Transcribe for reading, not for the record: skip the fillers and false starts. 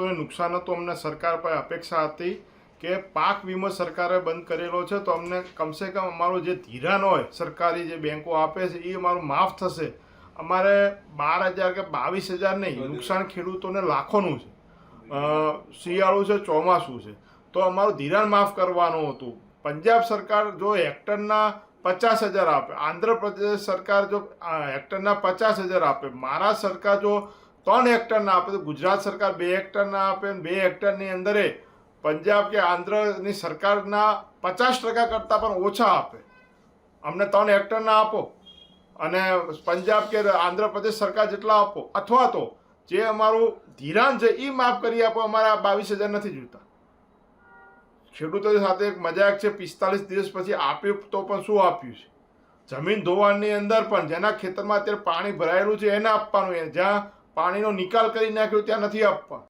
ખેડૂતોને નુકસાન હતું, અમને સરકાર પર અપેક્ષા હતી કે પાક વીમો સરકારે બંધ કરેલો છે તો અમને કમસે કમ અમારું જે ધિરાણ હોય સરકારી જે બેંકો આપે છે એ અમારું માફ થશે. અમારે 12,000 કે 22,000 નહીં, નુકસાન ખેડૂતોને લાખોનું છે. શિયાળું છે, ચોમાસું છે, તો અમારું ધિરાણ માફ કરવાનું હતું. પંજાબ સરકાર જો હેક્ટરના 50,000 આપે, આંધ્રપ્રદેશ સરકાર જો હેક્ટરના 50,000 આપે, મહારાષ્ટ્ર સરકાર જો 3 હેક્ટરના આપે, તો ગુજરાત સરકાર 2 હેક્ટરના આપે, 2 હેક્ટરની અંદર પંજાબ કે આંધ્રની સરકારના 50% કરતાં પણ ઓછા આપે. અમને 3 હેક્ટરના આપો અને પંજાબ કે આંધ્રપ્રદેશ સરકાર જેટલા આપો, અથવા તો જે અમારું ધિરાણ છે એ માફ કરી આપો. અમારે આ 22,000 નથી જોઈતા. ખેડૂતો સાથે એક મજાક છે, 45 દિવસ પછી આપ્યું તો પણ શું આપ્યું છે? જમીન ધોવાણની અંદર પણ જેના ખેતરમાં અત્યારે પાણી ભરાયેલું છે એને આપવાનું, જ્યાં પાણીનો નિકાલ કરી નાખ્યો ત્યાં નથી આપવા.